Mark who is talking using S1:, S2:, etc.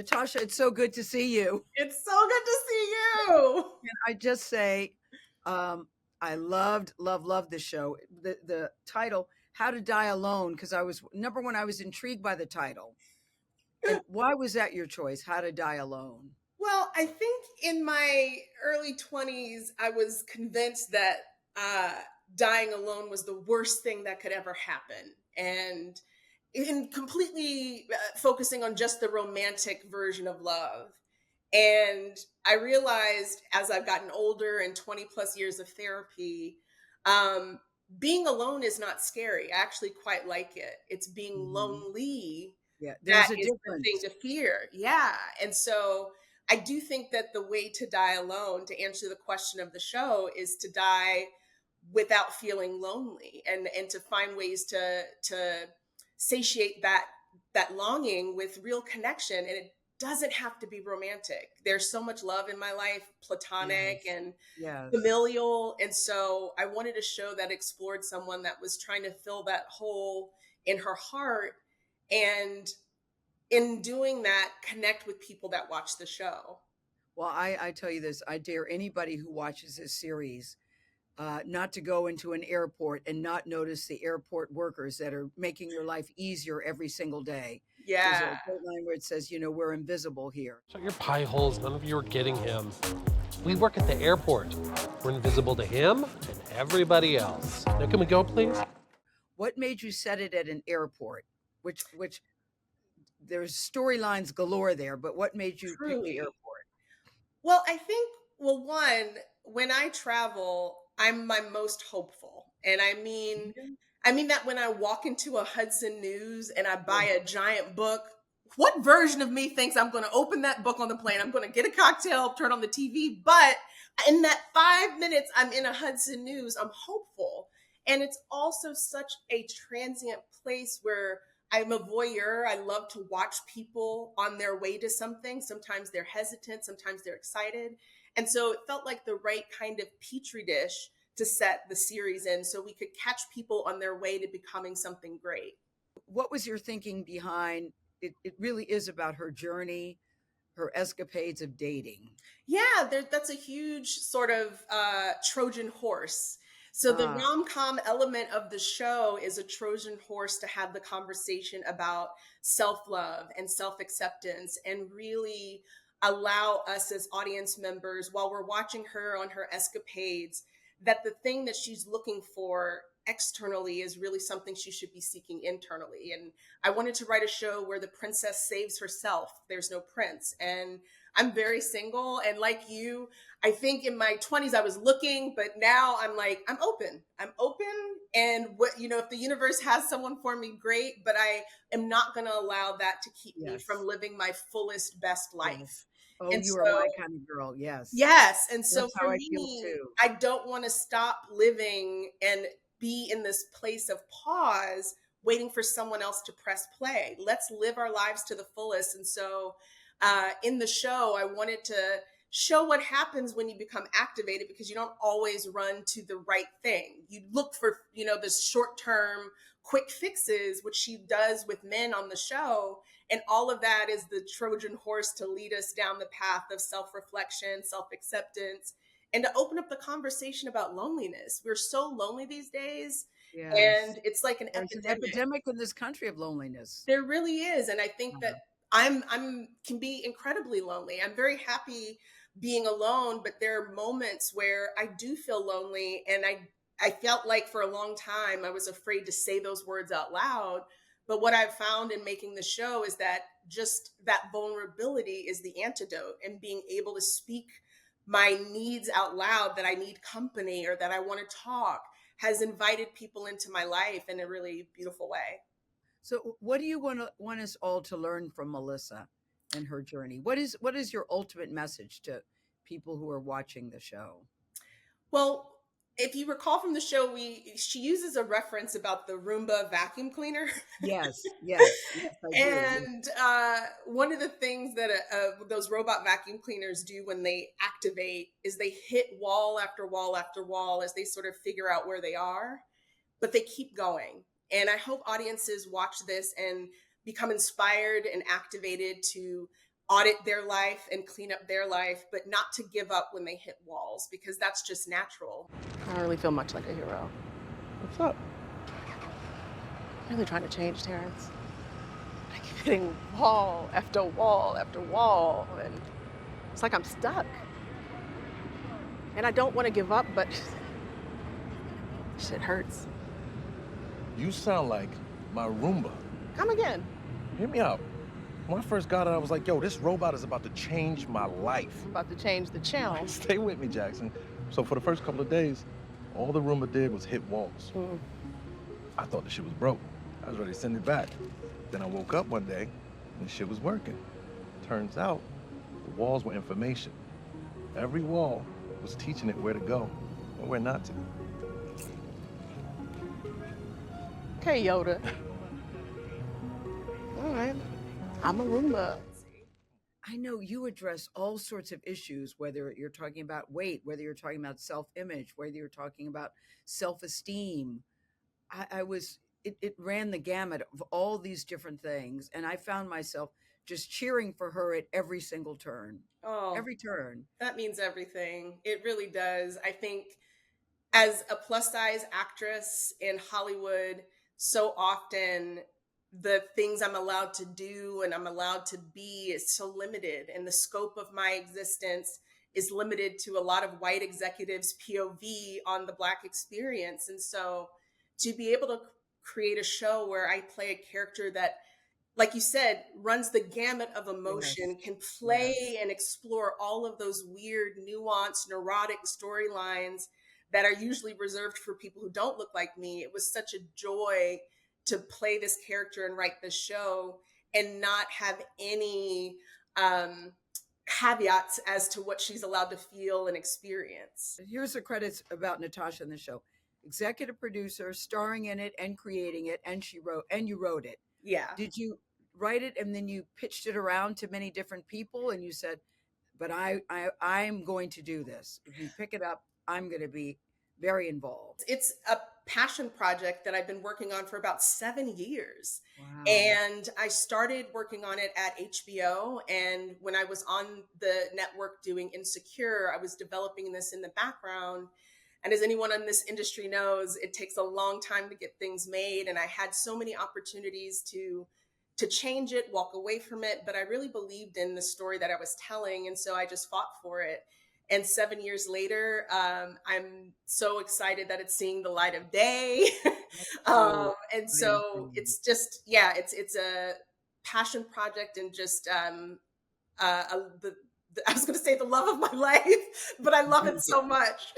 S1: Natasha, it's so good to see you.
S2: It's so good to see you.
S1: And I just say, I loved the show. The title, How to Die Alone, because I was number one, I was intrigued by the title. And why was that your choice? How to Die Alone?
S2: Well, I think in my early 20s, I was convinced that uh, dying alone was the worst thing that could ever happen. And in completely focusing on just the romantic version of love. And I realized as I've gotten older and 20 plus years of therapy, um, being alone is not scary. I actually quite like it. It's being
S1: Mhm.
S2: lonely
S1: Yeah,
S2: that
S1: there's a
S2: is the thing
S1: difference.
S2: to fear. Yeah. And so I do think that the way to die alone, to answer the question of the show, is to die without feeling lonely and to find ways to satiate that longing with real connection. And it doesn't have to be romantic. There's so much love in my life, platonic
S1: Yes.
S2: and
S1: Yes.
S2: familial. And so I wanted a show that explored someone that was trying to fill that hole in her heart, and in doing that, connect with people that watch the show.
S1: Well, I tell you this, I dare anybody who watches this series not to go into an airport and not notice the airport workers that are making your life easier every single day. There's a
S2: Yeah.
S1: great line where it says, we're invisible here.
S3: Shut your pie holes. None of you are getting him. We work at the airport. We're invisible to him and everybody else. Now, can we go, please?
S1: What made you set it at an airport? Which there's storylines galore there, but what made you pick the
S2: Truly.
S1: airport?
S2: Well, I think, well, one, when I travel, I'm my most hopeful. And
S1: Mhm.
S2: I mean that when I walk into a Hudson News and I buy
S1: Oh,
S2: a giant book, what version of me thinks I'm going to open that book on the plane? I'm going to get a cocktail, turn on the TV. But in that 5 minutes I'm in a Hudson News, I'm hopeful. And it's also such a transient place where I'm a voyeur. I love to watch people on their way to something. Sometimes they're hesitant, sometimes they're excited. And so it felt like the right kind of petri dish to set the series in so we could catch people on their way to becoming something great.
S1: what was your thinking behind it? It really is about her journey, her escapades of dating.
S2: Yeah, that's a huge sort of Trojan horse. So the
S1: Ah,
S2: rom-com element of the show is a Trojan horse to have the conversation about self-love and self-acceptance, and really allow us as audience members, while we're watching her on her escapades, that the thing that she's looking for externally is really something she should be seeking internally. And I wanted to write a show where the princess saves herself. There's no prince. And I'm very single. And like you, I think in my 20s I was looking, but now I'm like, I'm open. I'm open. And what, if the universe has someone for me, great. But I am not going to allow that to keep me
S1: yes,
S2: from living my fullest, best
S1: yes.
S2: life.
S1: Oh,
S2: And
S1: you are
S2: so,
S1: my kind of girl. Yes,
S2: yes. And so
S1: that's
S2: for
S1: how I feel
S2: me,
S1: too.
S2: I don't want to stop living and be in this place of pause, waiting for someone else to press play. Let's live our lives to the fullest. And so, in the show, I wanted to show what happens when you become activated, because you don't always run to the right thing. You look for, the short term quick fixes, which she does with men on the show. And all of that is the Trojan horse to lead us down the path of self reflection, self acceptance, and to open up the conversation about loneliness. We're so lonely these days,
S1: Yes,
S2: and it's like an
S1: there's an
S2: epidemic.
S1: epidemic in this country of loneliness.
S2: There really is. And I think that
S1: Uh,
S2: I'm can be incredibly lonely. I'm very happy being alone, but there are moments where I do feel lonely, and I felt like for a long time I was afraid to say those words out loud. But what I've found in making the show is that just that vulnerability is the antidote, and being able to speak my needs out loud, that I need company or that I want to talk, has invited people into my life in a really beautiful way.
S1: so, what do you want us all to learn from Melissa and her journey? What is your ultimate message to people who are watching the show?
S2: Well, if you recall from the show, we she uses a reference about the Roomba vacuum cleaner.
S1: Yes, yes, yes, I do. Yes.
S2: And one of the things that those robot vacuum cleaners do when they activate is they hit wall after wall after wall as they sort of figure out where they are, but they keep going. And I hope audiences watch this and become inspired and activated to audit their life and clean up their life, but not to give up when they hit walls, because that's just natural.
S4: I don't really feel much like a hero.
S5: What's up?
S4: I'm really trying to change, Terrence. I keep hitting wall after wall after wall, and it's like I'm stuck. And I don't want to give up, but shit hurts.
S5: You sound like my Roomba.
S4: Come again.
S5: Hear me out. When I first got it, I was like, yo, this robot is about to change my life.
S4: I'm about to change the channel.
S5: Stay with me, Jackson. So for the first couple of days, all the Roomba did was hit walls. I thought the shit was broke. I was ready to send it back. Then I woke up one day and the shit was working. Turns out, the walls were information. Every wall was teaching it where to go and where not to.
S4: Okay, Yoda. All right. I'm a Roomba.
S1: I know you address all sorts of issues, whether you're talking about weight, whether you're talking about self-image, whether you're talking about self-esteem. It ran the gamut of all these different things. And I found myself just cheering for her at every single turn,
S2: Oh,
S1: every turn.
S2: that means everything. It really does. I think as a plus size actress in Hollywood, so often the things I'm allowed to do and I'm allowed to be is so limited, and the scope of my existence is limited to a lot of white executives' POV on the Black experience. And so to be able to create a show where I play a character that, like you said, runs the gamut of emotion,
S1: Yes.
S2: can play
S1: Yes.
S2: and explore all of those weird, nuanced, neurotic storylines that are usually reserved for people who don't look like me. It was such a joy to play this character and write this show and not have any caveats as to what she's allowed to feel and experience.
S1: Here's the credits about Natasha in the show. Executive producer, starring in it and creating it, and you wrote it.
S2: Yeah.
S1: Did you write it and then you pitched it around to many different people and you said, but I'm going to do this. If you pick it up, I'm going to be very involved.
S2: It's a passion project that I've been working on for about 7 years.
S1: Wow.
S2: And I started working on it at HBO. And when I was on the network doing Insecure, I was developing this in the background. And as anyone in this industry knows, it takes a long time to get things made. And I had so many opportunities to change it, walk away from it. But I really believed in the story that I was telling. And so I just fought for it. And 7 years later, I'm so excited that it's seeing the light of day. And so it's just, yeah, it's a passion project, and just I was going to say the love of my life, but I love it so much.